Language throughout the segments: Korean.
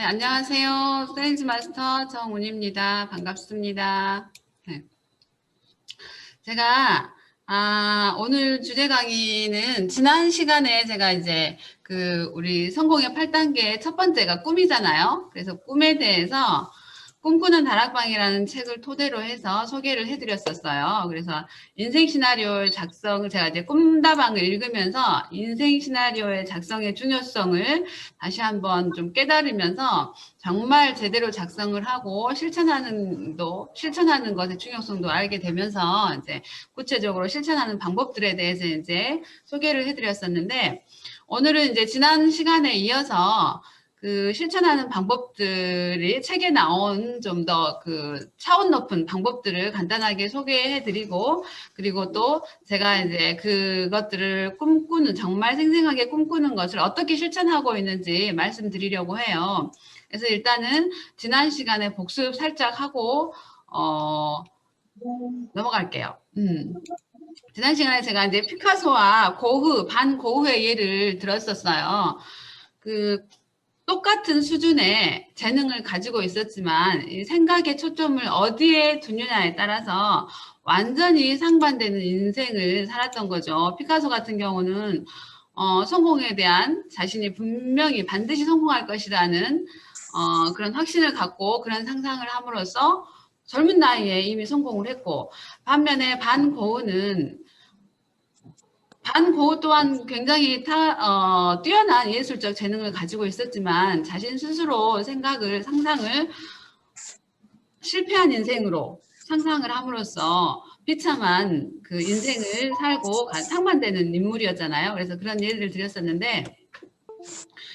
안녕하세요. 세일즈 마스터 정운입니다. 반갑습니다. 네. 제가 오늘 주제 강의는 지난 시간에 제가 이제 우리 성공의 8단계 첫 번째가 꿈이잖아요. 그래서 꿈에 대해서 꿈꾸는 다락방이라는 책을 토대로 해서 소개를 해드렸었어요. 그래서 인생 시나리오의 작성을 제가 이제 꿈다방을 읽으면서 인생 시나리오의 작성의 중요성을 다시 한번 좀 깨달으면서 정말 제대로 작성을 하고 실천하는 것의 중요성도 알게 되면서 이제 구체적으로 실천하는 방법들에 대해서 이제 소개를 해드렸었는데, 오늘은 이제 지난 시간에 이어서 실천하는 방법들이 책에 나온 좀 더 차원 높은 방법들을 간단하게 소개해드리고, 그리고 또 제가 이제 그것들을 정말 생생하게 꿈꾸는 것을 어떻게 실천하고 있는지 말씀드리려고 해요. 그래서 일단은 지난 시간에 복습 살짝 하고 넘어갈게요. 지난 시간에 제가 이제 피카소와 반고흐의 예를 들었었어요. 똑같은 수준의 재능을 가지고 있었지만 이 생각의 초점을 어디에 두느냐에 따라서 완전히 상반되는 인생을 살았던 거죠. 피카소 같은 경우는 성공에 대한 자신이 분명히 반드시 성공할 것이라는 그런 확신을 갖고 그런 상상을 함으로써 젊은 나이에 이미 성공을 했고, 반면에 반고흐 또한 굉장히 뛰어난 예술적 재능을 가지고 있었지만 자신 스스로 상상을 실패한 인생으로 상상을 함으로써 비참한 그 인생을 살고 상반되는 인물이었잖아요. 그래서 그런 예를 드렸었는데,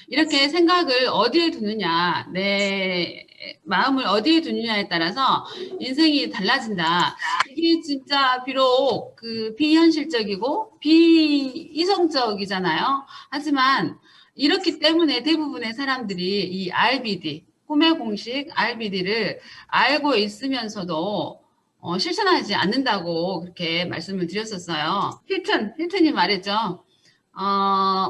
이렇게 생각을 어디에 두느냐, 내 마음을 어디에 두느냐에 따라서 인생이 달라진다. 이게 진짜 비록 비현실적이고 비이성적이잖아요. 하지만 이렇기 때문에 대부분의 사람들이 이 RBD, 꿈의 공식 RBD를 알고 있으면서도 실천하지 않는다고 그렇게 말씀을 드렸었어요. 힐튼이 말했죠.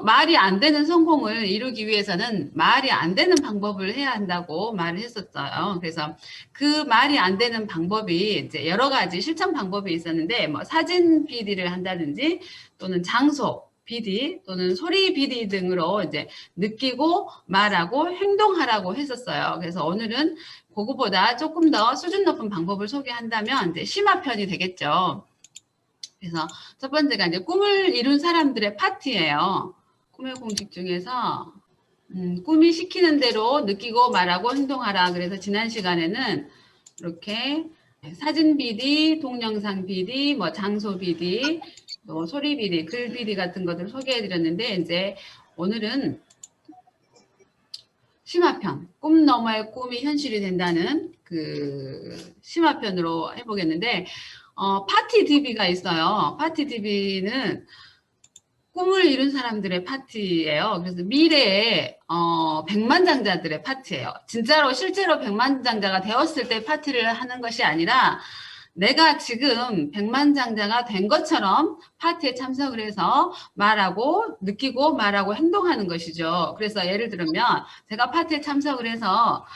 말이 안 되는 성공을 이루기 위해서는 말이 안 되는 방법을 해야 한다고 말을 했었어요. 그래서 그 말이 안 되는 방법이 이제 여러 가지 실천 방법이 있었는데, 뭐 사진 BD를 한다든지 또는 장소 BD 또는 소리 BD 등으로 이제 느끼고 말하고 행동하라고 했었어요. 그래서 오늘은 그거보다 조금 더 수준 높은 방법을 소개한다면 이제 심화편이 되겠죠. 그래서 첫 번째가 이제 꿈을 이룬 사람들의 파티예요. 꿈의 공식 중에서 꿈이 시키는 대로 느끼고 말하고 행동하라. 그래서 지난 시간에는 이렇게 사진 BD, 동영상 BD, 뭐 장소 BD, 또 소리 BD, 글 BD 같은 것들을 소개해드렸는데, 이제 오늘은 심화편, 꿈 너머의 꿈이 현실이 된다는 심화편으로 해보겠는데, 파티 DB가 있어요. 파티 DB는 꿈을 이룬 사람들의 파티예요. 그래서 미래의 백만장자들의 파티예요. 실제로 백만장자가 되었을 때 파티를 하는 것이 아니라 내가 지금 백만장자가 된 것처럼 파티에 참석을 해서 말하고 느끼고 말하고 행동하는 것이죠. 그래서 예를 들면 제가 파티에 참석을 해서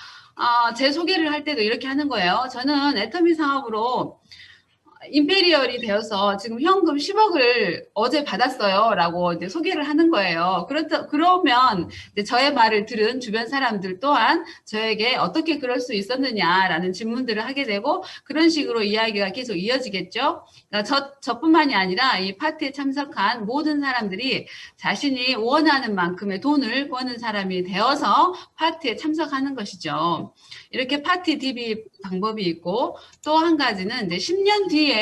제 소개를 할 때도 이렇게 하는 거예요. 저는 애터미 사업으로 임페리얼이 되어서 지금 현금 10억을 어제 받았어요 라고 이제 소개를 하는 거예요. 그러면 이제 저의 말을 들은 주변 사람들 또한 저에게 어떻게 그럴 수 있었느냐라는 질문들을 하게 되고, 그런 식으로 이야기가 계속 이어지겠죠. 그러니까 저뿐만이 아니라 이 파티에 참석한 모든 사람들이 자신이 원하는 만큼의 돈을 버는 사람이 되어서 파티에 참석하는 것이죠. 이렇게 파티 DB 방법이 있고, 또 한 가지는 이제 10년 뒤에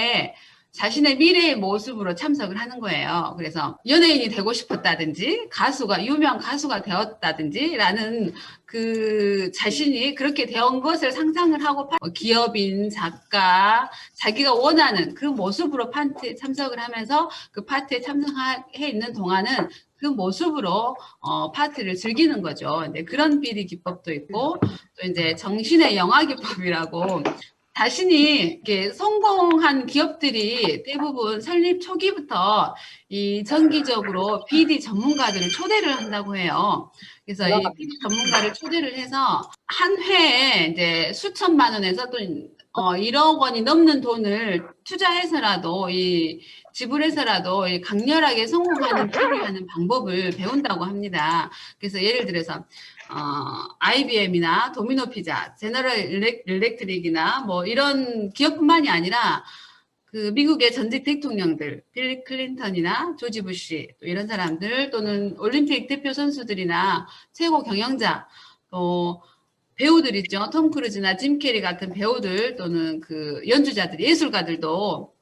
자신의 미래의 모습으로 참석을 하는 거예요. 그래서 연예인이 되고 싶었다든지 유명 가수가 되었다든지 라는 자신이 그렇게 되온 것을 상상을 하고 기업인, 작가, 자기가 원하는 그 모습으로 파티에 참석을 하면서 그 파티에 참석해 있는 동안은 그 모습으로 파티를 즐기는 거죠. 근데 그런 비리 기법도 있고, 또 이제 정신의 영화 기법이라고, 자신이 이렇게 성공한 기업들이 대부분 설립 초기부터 이 정기적으로 BD 전문가들을 초대를 한다고 해요. 그래서 이 BD 전문가를 초대를 해서 한 회에 이제 수천만 원에서 또 1억 원이 넘는 돈을 투자해서라도 지불해서라도 강렬하게 성공하는 BD하는 방법을 배운다고 합니다. 그래서 예를 들어서 IBM이나 도미노 피자, 제너럴 일렉트릭이나 뭐 이런 기업뿐만이 아니라 그 미국의 전직 대통령들, 빌 클린턴이나 조지 부시 이런 사람들 또는 올림픽 대표 선수들이나 최고 경영자 또 배우들 있죠. 톰 크루즈나 짐 캐리 같은 배우들 또는 그 연주자들, 예술가들도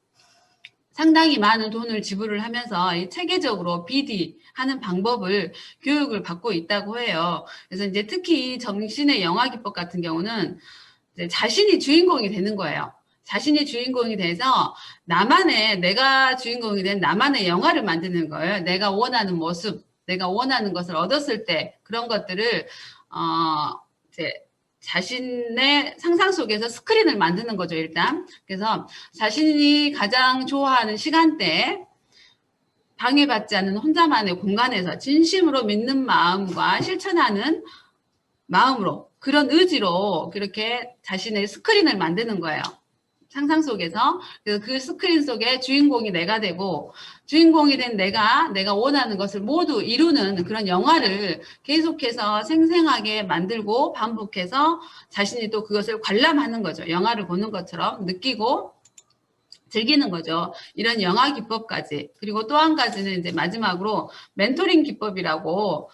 상당히 많은 돈을 지불을 하면서 체계적으로 BD 하는 방법을 교육을 받고 있다고 해요. 그래서 이제 특히 정신의 영화 기법 같은 경우는 이제 자신이 주인공이 되는 거예요. 자신이 주인공이 돼서 내가 주인공이 된 나만의 영화를 만드는 거예요. 내가 원하는 모습, 내가 원하는 것을 얻었을 때 그런 것들을 이제 자신의 상상 속에서 스크린을 만드는 거죠, 일단. 그래서 자신이 가장 좋아하는 시간대에 방해받지 않는 혼자만의 공간에서 진심으로 믿는 마음과 실천하는 마음으로, 그런 의지로 그렇게 자신의 스크린을 만드는 거예요. 상상 속에서. 그래서 그 스크린 속에 주인공이 내가 되고, 주인공이 된 내가 원하는 것을 모두 이루는 그런 영화를 계속해서 생생하게 만들고 반복해서 자신이 또 그것을 관람하는 거죠. 영화를 보는 것처럼 느끼고 즐기는 거죠. 이런 영화 기법까지. 그리고 또 한 가지는 이제 마지막으로 멘토링 기법이라고,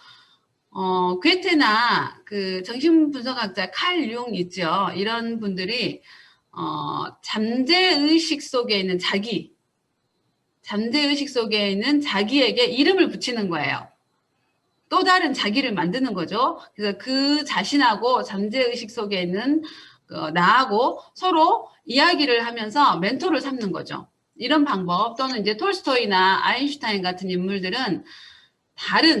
괴테나 그 정신분석학자 칼 융 있죠. 이런 분들이 잠재의식 속에 있는 잠재의식 속에 있는 자기에게 이름을 붙이는 거예요. 또 다른 자기를 만드는 거죠. 그래서 그 자신하고 잠재의식 속에 있는 나하고 서로 이야기를 하면서 멘토를 삼는 거죠. 이런 방법 또는 이제 톨스토이나 아인슈타인 같은 인물들은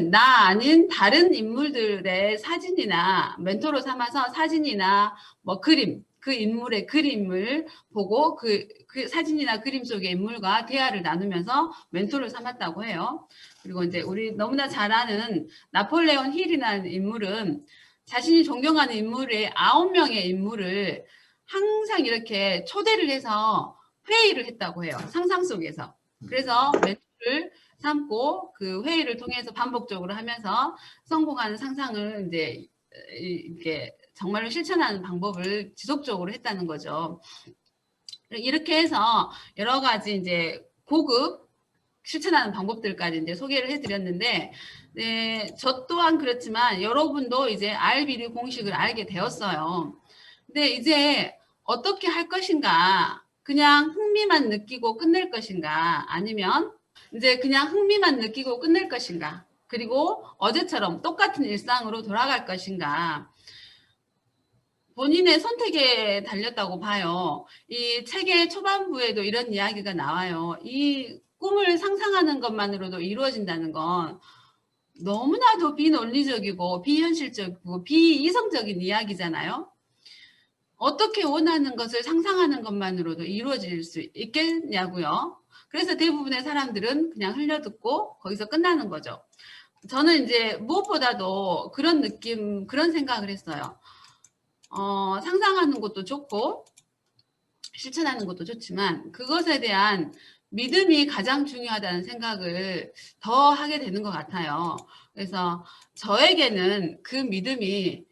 나 아닌 다른 인물들의 사진이나 멘토로 삼아서 사진이나 뭐 그림, 그 인물의 그림을 보고 그 사진이나 그림 속의 인물과 대화를 나누면서 멘토를 삼았다고 해요. 그리고 이제 우리 너무나 잘 아는 나폴레온 힐이라는 인물은 자신이 존경하는 인물의 9명의 인물을 항상 이렇게 초대를 해서 회의를 했다고 해요. 상상 속에서. 그래서 멘토를 삼고 그 회의를 통해서 반복적으로 하면서 성공하는 상상을 이제 이렇게 정말로 실천하는 방법을 지속적으로 했다는 거죠. 이렇게 해서 여러 가지 이제 고급 실천하는 방법들까지 이제 소개를 해드렸는데, 네, 저 또한 그렇지만 여러분도 이제 RBD 공식을 알게 되었어요. 근데 이제 어떻게 할 것인가? 그냥 흥미만 느끼고 끝낼 것인가? 아니면 이제 그냥 흥미만 느끼고 끝낼 것인가? 그리고 어제처럼 똑같은 일상으로 돌아갈 것인가? 본인의 선택에 달렸다고 봐요. 이 책의 초반부에도 이런 이야기가 나와요. 이 꿈을 상상하는 것만으로도 이루어진다는 건 너무나도 비논리적이고 비현실적이고 비이성적인 이야기잖아요. 어떻게 원하는 것을 상상하는 것만으로도 이루어질 수 있겠냐고요. 그래서 대부분의 사람들은 그냥 흘려듣고 거기서 끝나는 거죠. 저는 이제 무엇보다도 그런 느낌, 그런 생각을 했어요. 상상하는 것도 좋고 실천하는 것도 좋지만 그것에 대한 믿음이 가장 중요하다는 생각을 더 하게 되는 것 같아요. 그래서 저에게는 그 믿음이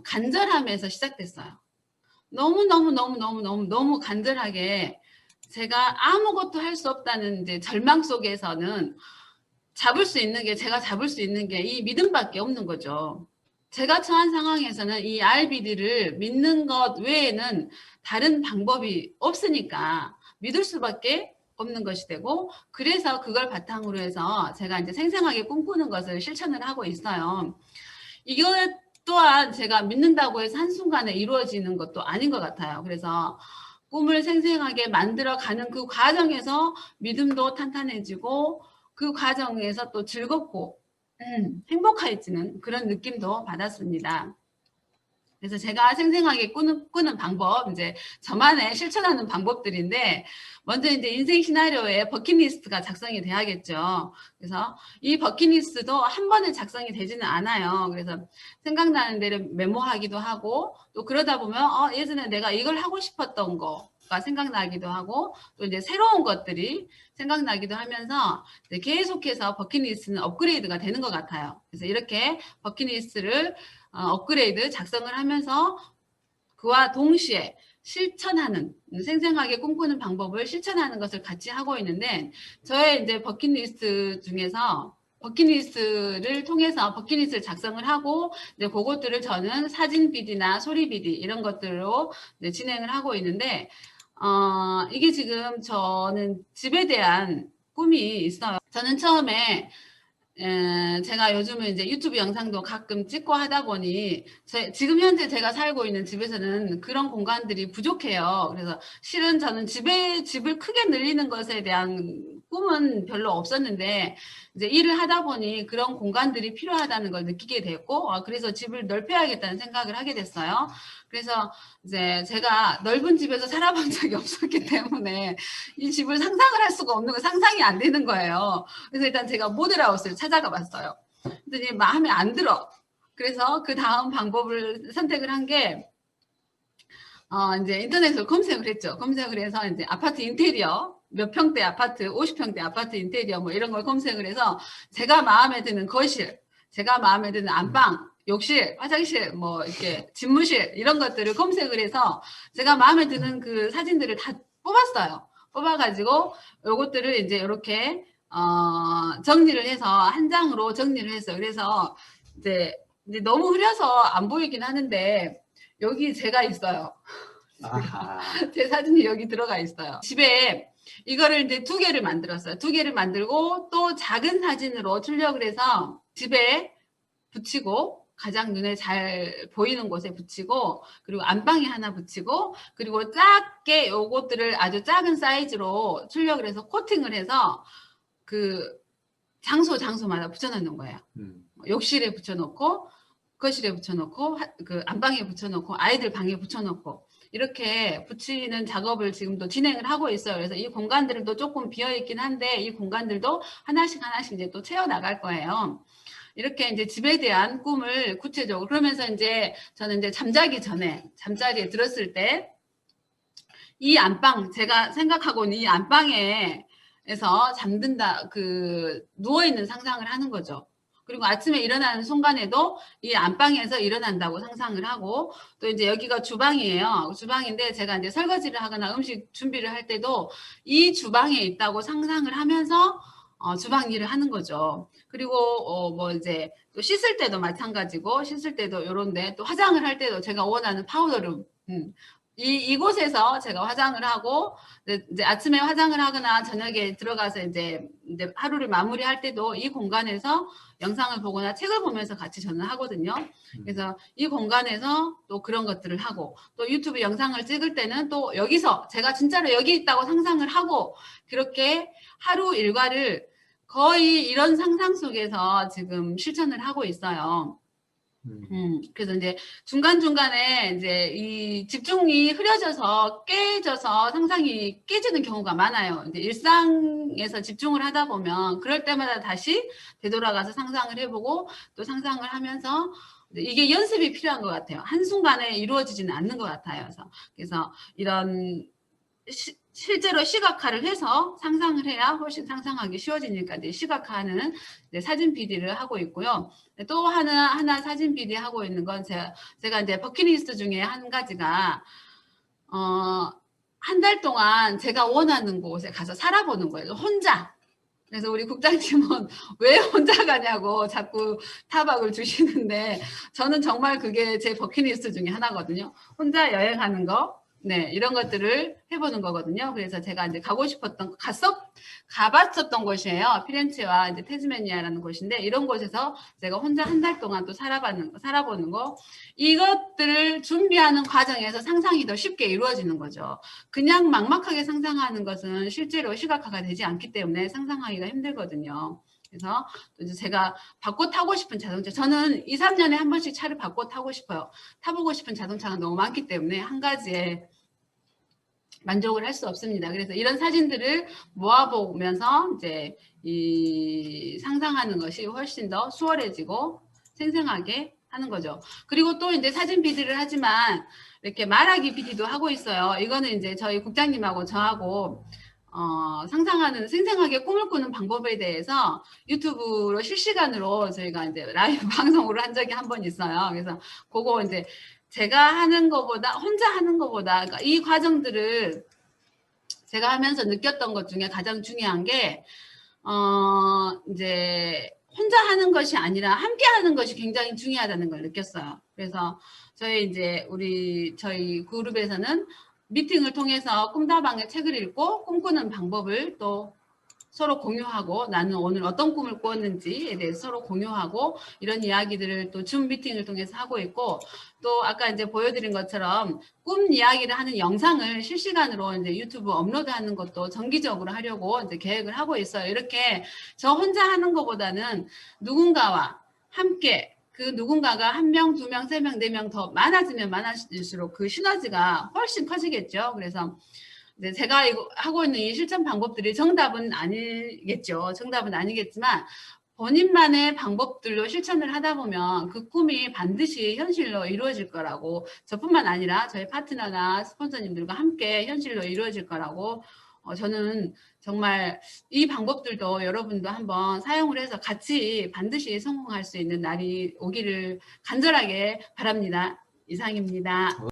간절함에서 시작됐어요. 너무 간절하게 제가 아무것도 할 수 없다는 이제 절망 속에서는 제가 잡을 수 있는 게 이 믿음밖에 없는 거죠. 제가 처한 상황에서는 이 RBD를 믿는 것 외에는 다른 방법이 없으니까 믿을 수밖에 없는 것이 되고, 그래서 그걸 바탕으로 해서 제가 이제 생생하게 꿈꾸는 것을 실천을 하고 있어요. 이것 또한 제가 믿는다고 해서 한순간에 이루어지는 것도 아닌 것 같아요. 그래서 꿈을 생생하게 만들어가는 그 과정에서 믿음도 탄탄해지고 그 과정에서 또 즐겁고 행복해지는 그런 느낌도 받았습니다. 그래서 제가 생생하게 꾸는 방법, 이제 저만의 실천하는 방법들인데, 먼저 이제 인생 시나리오에 버킷리스트가 작성이 돼야겠죠. 그래서 이 버킷리스트도 한 번에 작성이 되지는 않아요. 그래서 생각나는 대로 메모하기도 하고, 또 그러다 보면, 예전에 내가 이걸 하고 싶었던 거가 생각나기도 하고, 또 이제 새로운 것들이 생각나기도 하면서 계속해서 버킷리스트는 업그레이드가 되는 것 같아요. 그래서 이렇게 버킷리스트를 업그레이드 작성을 하면서 그와 동시에 실천하는, 생생하게 꿈꾸는 방법을 실천하는 것을 같이 하고 있는데, 저의 이제 버킷리스트 중에서 버킷리스트를 통해서 버킷리스트를 작성을 하고, 이제 그것들을 저는 사진 비디나 소리 비디 이런 것들로 이제 진행을 하고 있는데, 이게 지금 저는 집에 대한 꿈이 있어요. 저는 처음에 제가 요즘은 이제 유튜브 영상도 가끔 찍고 하다 보니 지금 현재 제가 살고 있는 집에서는 그런 공간들이 부족해요. 그래서 실은 저는 집을 크게 늘리는 것에 대한 꿈은 별로 없었는데 이제 일을 하다 보니 그런 공간들이 필요하다는 걸 느끼게 됐고 그래서 집을 넓혀야겠다는 생각을 하게 됐어요. 그래서 이제 제가 넓은 집에서 살아본 적이 없었기 때문에 이 집을 상상을 할 수가 없는 거, 상상이 안 되는 거예요. 그래서 일단 제가 모델하우스를 찾아가 봤어요. 그랬더니 마음에 안 들어. 그래서 그 다음 방법을 선택을 한 게, 이제 인터넷으로 검색을 했죠. 검색을 해서 이제 아파트 인테리어, 몇 평대 아파트, 50평대 아파트 인테리어 뭐 이런 걸 검색을 해서 제가 마음에 드는 거실, 제가 마음에 드는 안방, 욕실, 화장실, 뭐 이렇게 집무실 이런 것들을 검색을 해서 제가 마음에 드는 그 사진들을 다 뽑았어요. 뽑아가지고 요것들을 이제 이렇게 정리를 해서 한 장으로 정리를 했어요. 그래서 이제 너무 흐려서 안 보이긴 하는데 여기 제가 있어요. 제 사진이 여기 들어가 있어요. 집에 이거를 이제 2개를 만들었어요. 2개를 만들고 또 작은 사진으로 출력을 해서 집에 붙이고 가장 눈에 잘 보이는 곳에 붙이고 그리고 안방에 하나 붙이고 그리고 작게 요것들을 아주 작은 사이즈로 출력을 해서 코팅을 해서 그 장소마다 붙여놓는 거예요. 욕실에 붙여놓고 거실에 붙여놓고 그 안방에 붙여놓고 아이들 방에 붙여놓고 이렇게 붙이는 작업을 지금도 진행을 하고 있어요. 그래서 이 공간들도 조금 비어있긴 한데 이 공간들도 하나씩 이제 또 채워나갈 거예요. 이렇게 이제 집에 대한 꿈을 구체적으로 그러면서 이제 저는 이제 잠자기 전에 잠자리에 들었을 때 이 안방 제가 생각하고 있는 이 안방에서 잠든다 그 누워있는 상상을 하는 거죠. 그리고 아침에 일어나는 순간에도 이 안방에서 일어난다고 상상을 하고 또 이제 여기가 주방이에요. 주방인데 제가 이제 설거지를 하거나 음식 준비를 할 때도 이 주방에 있다고 상상을 하면서 주방 일을 하는 거죠. 그리고 뭐 이제 또 씻을 때도 마찬가지고 씻을 때도 요런데 또 화장을 할 때도 제가 원하는 파우더룸 이곳에서 제가 화장을 하고 이제 아침에 화장을 하거나 저녁에 들어가서 이제 하루를 마무리할 때도 이 공간에서 영상을 보거나 책을 보면서 같이 저는 하거든요. 그래서 이 공간에서 또 그런 것들을 하고 또 유튜브 영상을 찍을 때는 또 여기서 제가 진짜로 여기 있다고 상상을 하고 그렇게 하루 일과를 거의 이런 상상 속에서 지금 실천을 하고 있어요. 그래서 이제 중간중간에 이제 이 집중이 흐려져서 깨져서 상상이 깨지는 경우가 많아요. 이제 일상에서 집중을 하다 보면 그럴 때마다 다시 되돌아가서 상상을 해보고 또 상상을 하면서 이게 연습이 필요한 것 같아요. 한순간에 이루어지지는 않는 것 같아요. 그래서 이런 실제로 시각화를 해서 상상을 해야 훨씬 상상하기 쉬워지니까 이제 시각화하는 이제 사진 PD를 하고 있고요. 또 하나 사진 PD 하고 있는 건 제가 이제 버킷리스트 중에 한 가지가 한 달 동안 제가 원하는 곳에 가서 살아보는 거예요. 혼자. 그래서 우리 국장님은 왜 혼자 가냐고 자꾸 타박을 주시는데 저는 정말 그게 제 버킷리스트 중에 하나거든요. 혼자 여행하는 거. 네, 이런 것들을 해보는 거거든요. 그래서 제가 이제 가봤었던 곳이에요. 피렌체와 이제 테즈메니아라는 곳인데, 이런 곳에서 제가 혼자 한 달 동안 또 살아보는 거, 이것들을 준비하는 과정에서 상상이 더 쉽게 이루어지는 거죠. 그냥 막막하게 상상하는 것은 실제로 시각화가 되지 않기 때문에 상상하기가 힘들거든요. 그래서 또 이제 제가 바꿔 타고 싶은 자동차, 저는 2, 3년에 한 번씩 차를 바꿔 타고 싶어요. 타보고 싶은 자동차가 너무 많기 때문에 한 가지에 만족을 할 수 없습니다. 그래서 이런 사진들을 모아보면서 이제 이 상상하는 것이 훨씬 더 수월해지고 생생하게 하는 거죠. 그리고 또 이제 사진 비디를 하지만 이렇게 말하기 비디도 하고 있어요. 이거는 이제 저희 국장님하고 저하고 상상하는 생생하게 꿈을 꾸는 방법에 대해서 유튜브로 실시간으로 저희가 이제 라이브 방송으로 한 적이 한 번 있어요. 그래서 그거 이제 제가 하는 것보다 혼자 하는 것보다 그러니까 이 과정들을 제가 하면서 느꼈던 것 중에 가장 중요한 게 이제 혼자 하는 것이 아니라 함께 하는 것이 굉장히 중요하다는 걸 느꼈어요. 그래서 저희 그룹에서는 미팅을 통해서 꿈다방의 책을 읽고 꿈꾸는 방법을 또 서로 공유하고 나는 오늘 어떤 꿈을 꾸었는지에 대해서 서로 공유하고 이런 이야기들을 또 줌 미팅을 통해서 하고 있고 또 아까 이제 보여드린 것처럼 꿈 이야기를 하는 영상을 실시간으로 이제 유튜브 업로드하는 것도 정기적으로 하려고 이제 계획을 하고 있어요. 이렇게 저 혼자 하는 것보다는 누군가와 함께 그 누군가가 1명, 2명, 3명, 4명 더 많아지면 많아질수록 그 시너지가 훨씬 커지겠죠. 그래서 네, 제가 하고 있는 이 실천 방법들이 정답은 아니겠죠. 정답은 아니겠지만 본인만의 방법들로 실천을 하다 보면 그 꿈이 반드시 현실로 이루어질 거라고 저뿐만 아니라 저희 파트너나 스폰서님들과 함께 현실로 이루어질 거라고 저는 정말 이 방법들도 여러분도 한번 사용을 해서 같이 반드시 성공할 수 있는 날이 오기를 간절하게 바랍니다. 이상입니다.